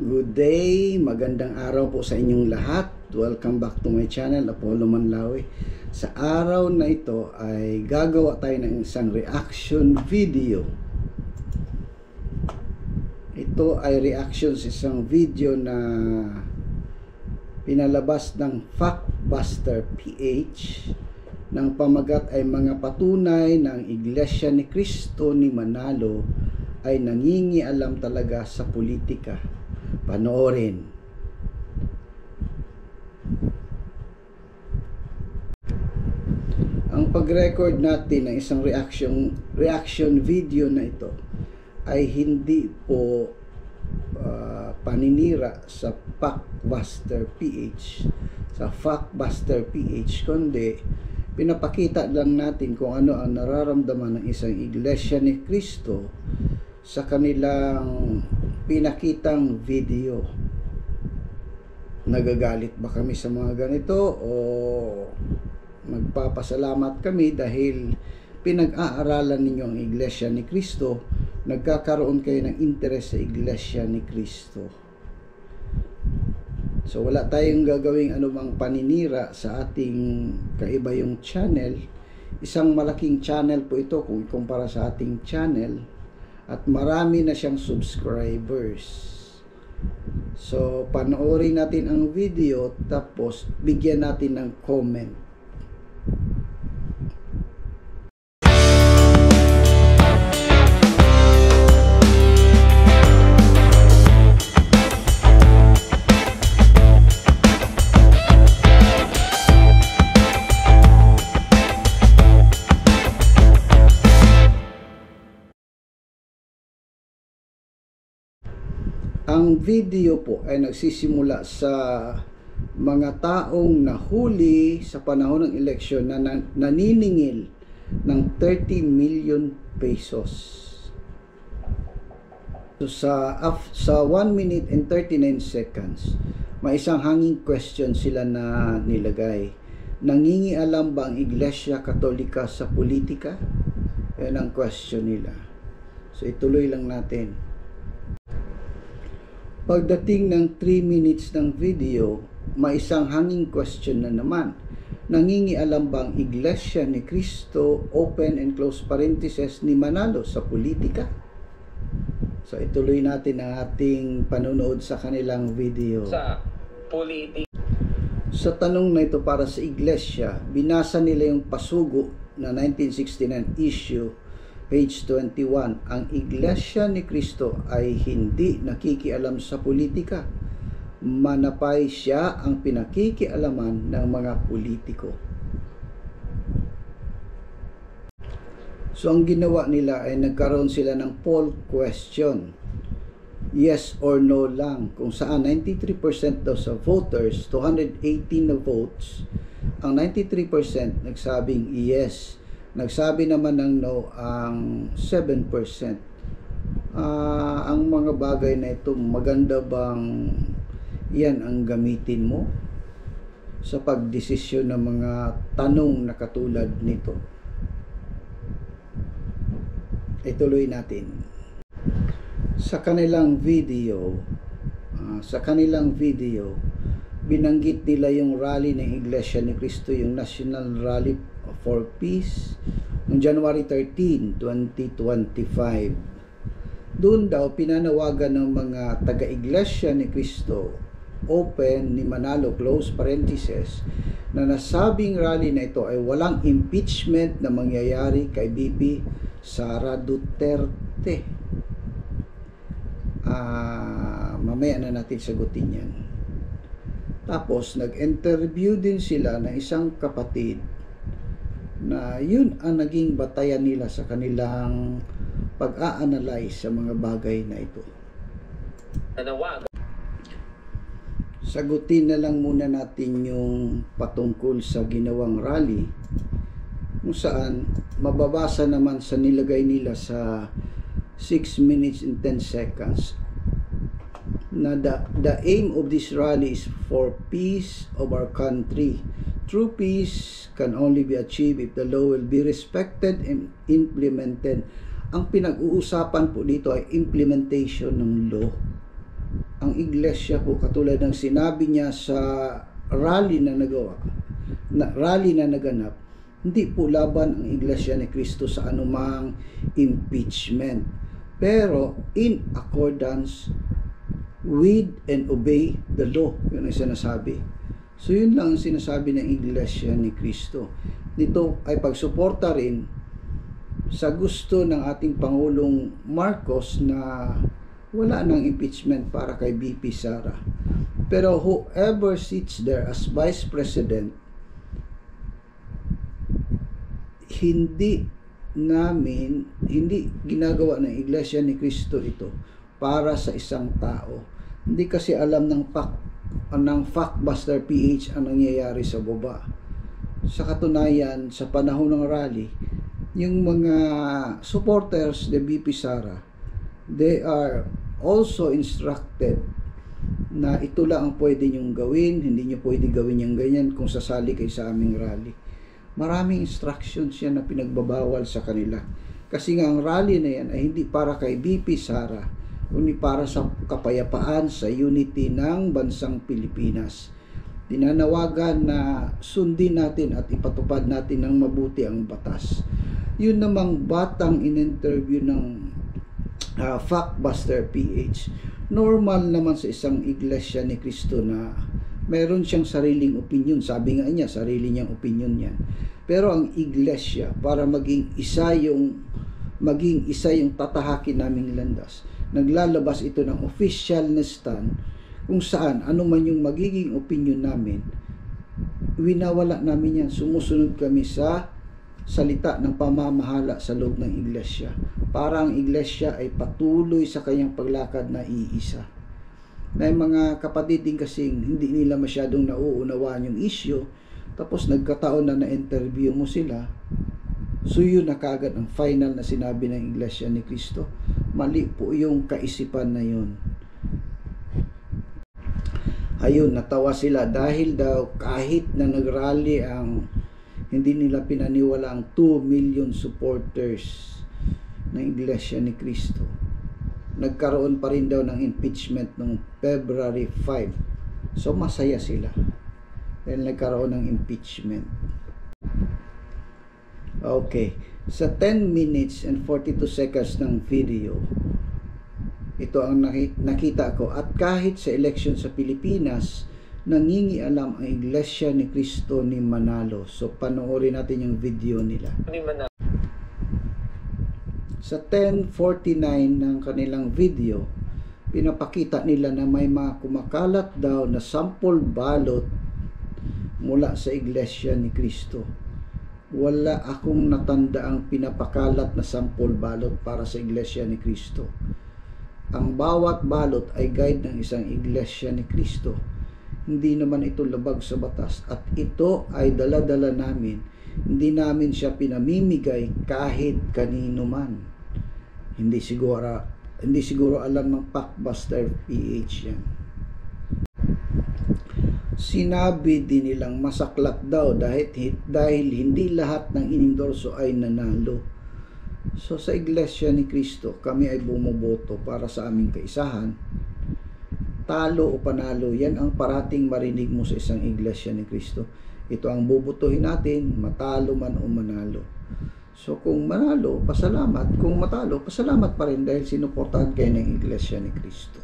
Good day, magandang araw po sa inyong lahat. Welcome back to my channel, Apollo Manlawi. Sa araw na ito ay gagawa tayo ng isang reaction video. Ito ay reaction sa isang video na pinalabas ng Factbuster PH. Ng pamagat ay mga patunay ng Iglesia ni Cristo ni Manalo ay nangingialam talaga sa politika. Panoorin. Ang pag-record natin ng isang reaction video na ito ay hindi po paninira sa Factbuster PH, kundi pinapakita lang natin kung ano ang nararamdaman ng isang Iglesia ni Cristo sa kanilang pinakitang video. Nagagalit ba kami sa mga ganito o magpapasalamat kami dahil pinag-aaralan ninyo ang Iglesia ni Cristo, nagkakaroon kayo ng interes sa Iglesia ni Cristo. So wala tayong gagawing anumang paninira sa ating kaibayong channel. Isang malaking channel po ito kung ikumpara sa ating channel. At marami na siyang subscribers. So, panoorin natin ang video tapos bigyan natin ng comment. Ang video po ay nagsisimula sa mga taong nahuli sa panahon ng eleksyon na naniningil ng 30 million pesos. So sa 1 minute and 39 seconds, may isang hanging question sila na nilagay. Nangingialam ba ang Iglesia Katolika sa politika? Yan ang question nila. So ituloy lang natin. Pagdating ng 3 minutes ng video, may isang hanging question na naman. Nangingialam ba ang Iglesia ni Cristo, open and close parenthesis, ni Manalo sa politika? So ituloy natin ang ating panonood sa kanilang video. Sa politika. Sa tanong na ito para sa Iglesia, binasa nila yung pasugo na 1969 issue, page 21, ang Iglesia ni Cristo ay hindi nakikialam sa politika. Manapay siya ang pinakikialaman ng mga politiko. So ang ginawa nila ay nagkaroon sila ng poll question. Yes or no lang. Kung saan 93% daw sa voters, 218 na votes, ang 93% nagsabing yes. Nagsabi naman ng no ang 7%. Ang mga bagay na ito, maganda bang yan ang gamitin mo sa pagdesisyon ng mga tanong na katulad nito? Ituloy natin. Sa kanilang video, binanggit nila yung rally ng Iglesia ni Cristo, yung National Rally for Peace noong January 13, 2025. Doon daw pinanawagan ng mga taga-Iglesia ni Cristo, open ni Manalo, close parenthesis, na nasabing rally na ito ay walang impeachment na mangyayari kay BP Sara Duterte. Mamaya na natin sagutin yan. Tapos nag-interview din sila ng isang kapatid na yun ang naging batayan nila sa kanilang pag-a-analyze sa mga bagay na ito. Sagutin na lang muna natin yung patungkol sa ginawang rally, kung saan mababasa naman sa nilagay nila sa 6 minutes and 10 seconds na the aim of this rally is for peace of our country. True peace can only be achieved if the law will be respected and implemented. Ang pinag-uusapan po dito ay implementation ng law. ang iglesia po, katulad ng sinabi niya sa rally na naganap, hindi po laban ang iglesia ni Cristo sa anumang impeachment. Pero in accordance with and obey the law. Yun ang sinasabi. So yun lang ang sinasabi ng iglesia ni Cristo. Dito ay pagsuporta rin sa gusto ng ating Pangulong Marcos na wala nang impeachment para kay BP Sara. Pero whoever sits there as Vice President, hindi ginagawa ng Iglesia ni Cristo ito para sa isang tao. Hindi kasi alam ng Factbuster PH ang nangyayari sa baba. Sa katunayan, sa panahon ng rally, yung mga supporters ni BP Sara, they are also instructed na ito lang ang pwede nyong gawin, hindi nyo pwede gawin yung ganyan kung sasali kayo sa aming rally. Maraming instructions yan na pinagbabawal sa kanila. Kasi nga ang rally na yan ay hindi para kay BP Sara, kundi para sa kapayapaan, sa unity ng bansang Pilipinas. Tinanawagan na sundin natin at ipatupad natin ng mabuti ang batas. Yun namang batang in-interview ng Factbuster PH, normal naman sa isang iglesia ni Cristo na meron siyang sariling opinion. Sabi nga niya, sarili niyang opinion yan. Pero ang iglesia, para maging isa yung tatahakin naming landas, naglalabas ito ng official na stand kung saan ano man yung magiging opinion namin, winawala namin yan. Sumusunod kami sa salita ng pamamahala sa loob ng iglesia, para ang iglesia ay patuloy sa kanyang paglakad na iisa. May mga kapatid din kasing hindi nila masyadong nauunawaan yung issue, tapos nagkataon na na-interview mo sila, so yun na kaagad ang final na sinabi ng iglesia ni Cristo. Mali po yung kaisipan na yun. Ayun, natawa sila dahil daw kahit na nagrally ang hindi nila pinaniwala ang 2 million supporters ng iglesia ni Cristo, nagkaroon pa rin daw ng impeachment noong February 5. So masaya sila dahil nagkaroon ng impeachment. Okay, sa 10 minutes and 42 seconds ng video, ito ang nakita ko. At kahit sa election sa Pilipinas, nangingialam ang iglesia ni Cristo ni Manalo. So panoorin natin yung video nila. Sa 10:49 ng kanilang video, pinapakita nila na may mga kumakalat daw na sample balot mula sa iglesia ni Cristo. Wala akong natandaang pinapakalat na sample balot para sa iglesia ni Cristo. Ang bawat balot ay guide ng isang iglesia ni Cristo. Hindi naman ito labag sa batas, at ito ay dala-dala namin. Hindi namin siya pinamimigay kahit kanino man. Hindi siguro alam ng Factbuster PH yan. Sinabi din nilang masaklap daw dahil hindi lahat ng inendorso ay nanalo. So sa iglesia ni Cristo, kami ay bumoboto para sa aming kaisahan. Talo o panalo, yan ang parating marinig mo sa isang iglesia ni Cristo. Ito ang bubutuhin natin, matalo man o manalo. So kung manalo, pasalamat. Kung matalo, pasalamat pa rin dahil sinuportahan kayo ng iglesia ni Cristo.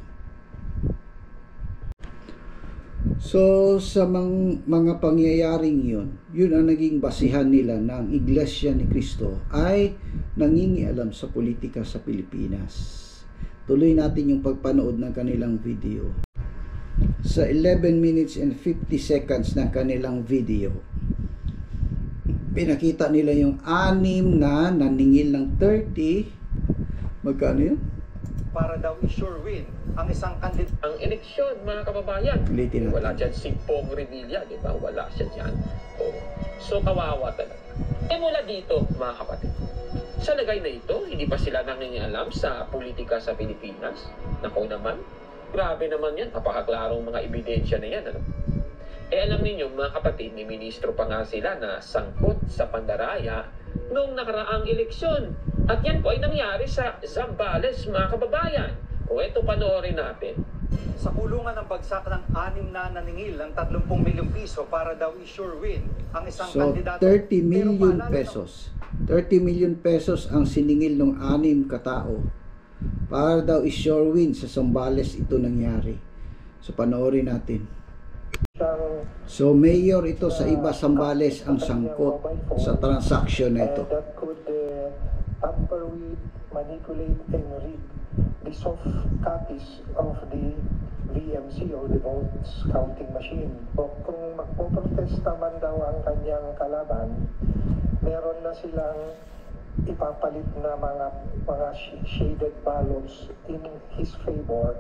So sa mga pangyayaring yun ang naging basihan nila na ang iglesia ni Cristo ay nangingialam sa politika sa Pilipinas. Tuloy natin yung pagpanood ng kanilang video. Sa 11 minutes and 50 seconds ng kanilang video, pinakita nila yung 6 na naningil ng 30. Magkano yun? Para daw i-sure win ang isang kandidato. Ang eleksyon, mga kababayan, wala dyan si Pong Revilla, di ba? Wala siya dyan. Oh. So, kawawa talaga. Mula dito, mga kapatid, sa lagay na ito, hindi pa sila nangingialam sa politika sa Pilipinas. Naku naman, grabe naman yan. Napakaklarong mga ebidensya na yan. Ano? Alam ninyo, mga kapatid, ni ministro pa nga sila na sangkot sa pandaraya noong nakaraang eleksyon. At yan po ay nangyari sa Zambales, mga kababayan. O ito, panoorin natin. Sa kulungan ng bagsak ng 6 na naningil ng 30 milyong piso para daw i-sure win ang isang So, kandidato. 30 million Pero paalala pesos. 30 million pesos ang siningil ng 6 katao para daw i-sure win sa Zambales ito nangyari. So, panoorin natin. So, mayor ito sa iba Zambales ang sangkot sa transaksyon na ito. That could tamper with, manipulate, and read the soft copies of the VMC or the votes counting machine. So, kung magpoprotesta man daw ang kanyang kalaban, meron na silang ipapalit na mga shaded ballots in his favor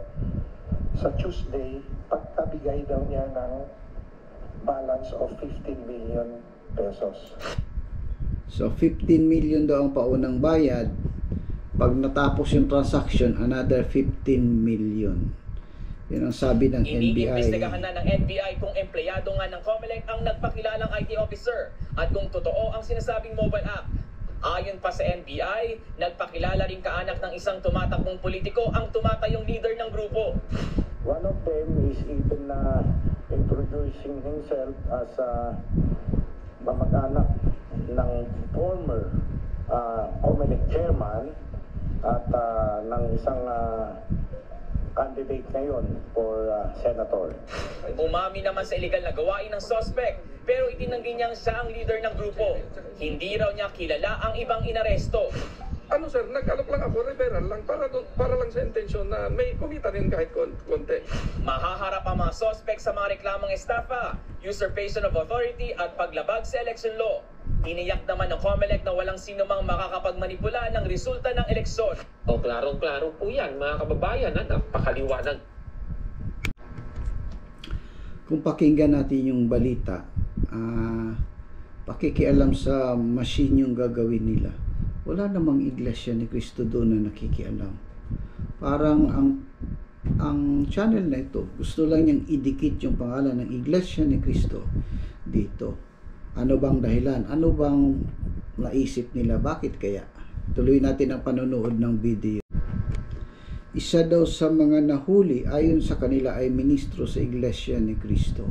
sa Tuesday pagkabigay daw niya ng balance of 15 million pesos. So, 15 million daw ang paunang bayad. Pag natapos yung transaction, another 15 million. Yan ang sabi ng NBI. Iniimbestigahan na ng NBI kung empleyado nga ng COMELEC ang nagpakilalang IT officer at kung totoo ang sinasabing mobile app. Ayon pa sa NBI, nagpakilala rin kaanak ng isang tumatakbong politiko ang tumatayong leader ng grupo. One of them is even introducing himself as a mamag-anak ng former COMELEC chairman at ng isang candidate ngayon for senator. Umami naman sa illegal na gawain ng suspect, pero itinanggi niyang siya ang leader ng grupo. Hindi raw niya kilala ang ibang inaresto. Ano sir, nag-alok lang ako, referral lang, para lang sa intensyon na may kumita rin kahit konti. Mahaharap ang mga suspect sa mga reklamang estafa, usurpation of authority at paglabag sa election law. Tiniyak naman ng COMELEC na walang sino mang makakapagmanipula ng resulta ng eleksyon. O klarong-klaro po yan mga kababayan, napakaliwanag. Kung pakinggan natin yung balita, pakikialam sa machine yung gagawin nila. Wala namang iglesia ni Cristo doon na nakikialam. Parang ang channel na ito, gusto lang niyang idikit yung pangalan ng iglesia ni Cristo dito. Ano bang dahilan? Ano bang naisip nila? Bakit kaya? Tuloy natin ang panonood ng video. Isa daw sa mga nahuli ayon sa kanila ay ministro sa iglesia ni Cristo.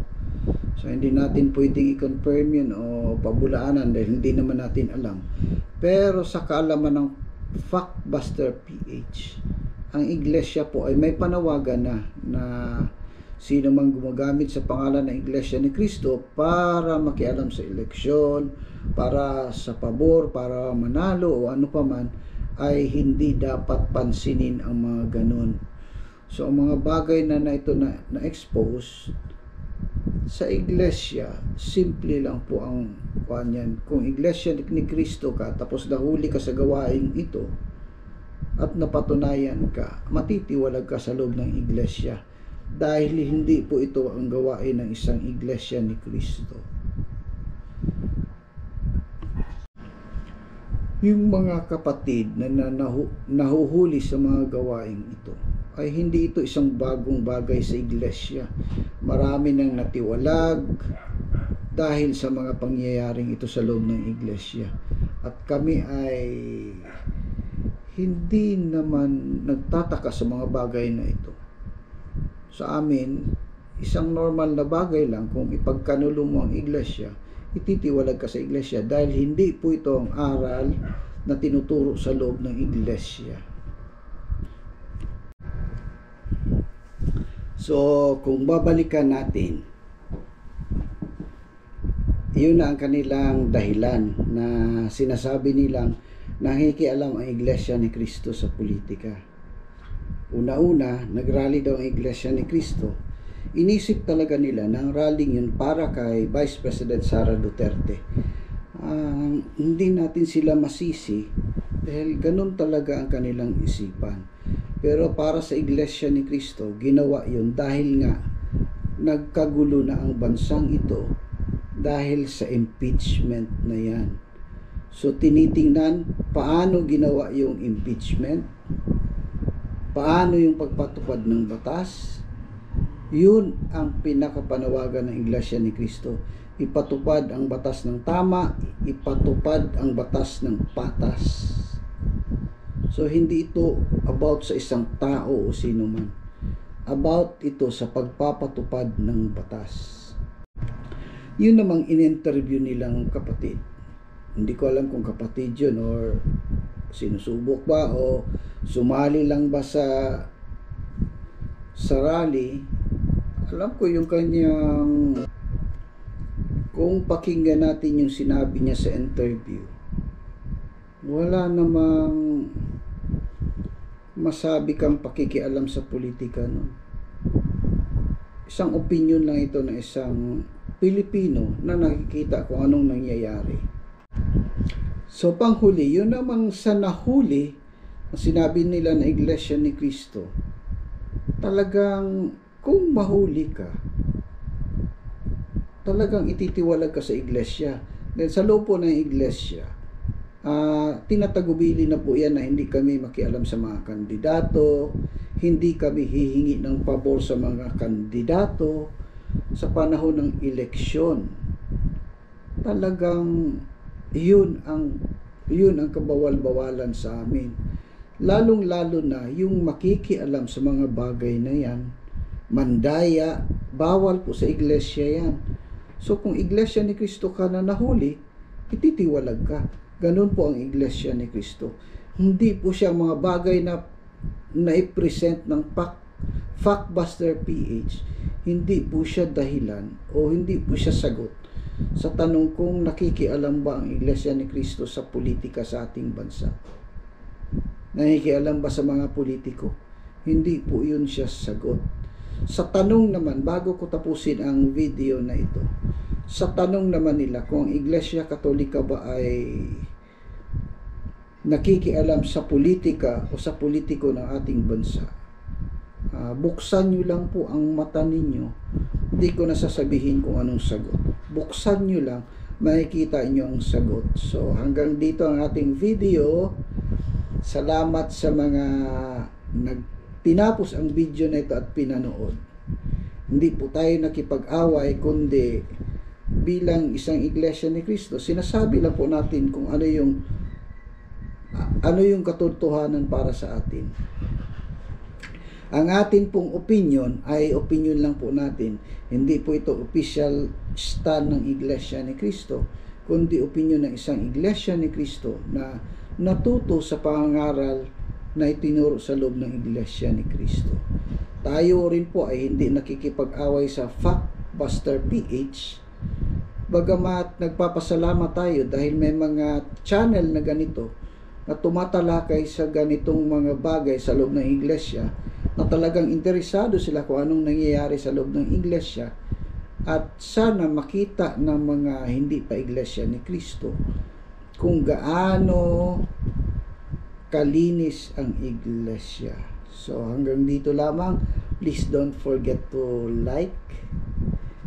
So hindi natin pwedeng i-confirm yun o pabulaanan dahil hindi naman natin alam. Pero sa kaalaman ng Factbuster PH, ang iglesia po ay may panawagan na sino mang gumagamit sa pangalan ng iglesia ni Cristo para makialam sa eleksyon, para sa pabor, para manalo o ano paman, ay hindi dapat pansinin ang mga ganon. So ang mga bagay na ito na-expose sa iglesia, simple lang po ang kanyan. Kung iglesia ni Cristo ka, tapos nahuli ka sa gawain ito, at napatunayan ka, matitiwalag ka sa loob ng iglesia. Dahil hindi po ito ang gawain ng isang iglesia ni Cristo. Yung mga kapatid na nahuhuli sa mga gawain ito, ay hindi ito isang bagong bagay sa iglesia. Marami nang natiwalag dahil sa mga pangyayaring ito sa loob ng iglesia. At kami ay hindi naman nagtataka sa mga bagay na ito. Sa amin, isang normal na bagay lang kung ipagkanulo mo ang iglesia, ititiwalag ka sa iglesia dahil hindi po ito ang aral na tinuturo sa loob ng iglesia. So, kung babalikan natin, yun na ang kanilang dahilan na sinasabi nilang nakikialam ang iglesia ni Cristo sa politika. Una-una, nagrally daw ang iglesia ni Cristo. Inisip talaga nila na ang rallying yun para kay Vice President Sara Duterte. Hindi natin sila masisi dahil ganun talaga ang kanilang isipan. Pero para sa iglesia ni Cristo, ginawa yun dahil nga nagkagulo na ang bansang ito dahil sa impeachment na yan. So tinitingnan paano ginawa yung impeachment, paano yung pagpatupad ng batas. Yun ang pinakapanawagan ng iglesia ni Cristo. Ipatupad ang batas ng tama, ipatupad ang batas ng patas. So hindi ito about sa isang tao o sino man. about ito sa pagpapatupad ng batas. Yun namang in-interview nilang kapatid. Hindi ko alam kung kapatid yun or sinusubok ba o sumali lang ba sa rally. Alam ko yung kanyang, kung pakinggan natin yung sinabi niya sa interview, wala namang masabi kang pakikialam sa politika nun. Isang opinion lang ito ng isang Pilipino na nakikita kung anong nangyayari. So panghuli, yun namang sa nahuli, sinabi nila na Iglesia ni Cristo, talagang kung mahuli ka, talagang ititiwalag ka sa iglesia. Then sa loob po ng iglesia, tinatagubili na po yan na hindi kami makialam sa mga kandidato, hindi kami hihingi ng pabor sa mga kandidato sa panahon ng eleksyon. Talagang yun ang kabawal-bawalan sa amin. Lalong-lalo na yung makikialam sa mga bagay na yan, mandaya, bawal po sa iglesia yan. So kung Iglesia ni Cristo ka na nahuli, ititiwalag ka. Ganun po ang Iglesia ni Cristo. Hindi po siya mga bagay na i-present ng Factbuster PH. Hindi po siya dahilan o hindi po siya sagot sa tanong kung nakikialam ba ang Iglesia ni Cristo sa politika sa ating bansa. Nakikialam ba sa mga politiko? Hindi po yun siya sagot. Sa tanong naman, bago ko tapusin ang video na ito, sa tanong naman nila kung ang Iglesia Katolika ba ay nakikialam sa politika o sa politiko ng ating bansa, buksan nyo lang po ang mata ninyo. Hindi ko nasasabihin kung anong sagot. Buksan nyo lang, makikita nyo ang sagot. So hanggang dito ang ating video. Salamat sa mga tinapos ang video na ito at pinanood. Hindi po tayo nakipag-away, kundi bilang isang Iglesia ni Cristo, sinasabi lang po natin kung ano yung katotohanan para sa atin. Ang atin pong opinion ay opinion lang po natin. Hindi po ito official stand ng Iglesia ni Cristo, kundi opinion ng isang Iglesia ni Cristo na natuto sa pangangaral na itinuro sa loob ng Iglesia ni Cristo. Tayo rin po ay hindi nakikipag-away sa Factbuster PH, bagamat nagpapasalamat tayo dahil may mga channel na ganito na tumatalakay sa ganitong mga bagay sa loob ng Iglesia, na talagang interesado sila kung anong nangyayari sa loob ng Iglesia, at sana makita ng mga hindi pa Iglesia ni Cristo kung gaano kalinis ang Iglesia. So hanggang dito lamang. Please don't forget to like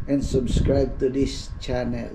and subscribe to this channel.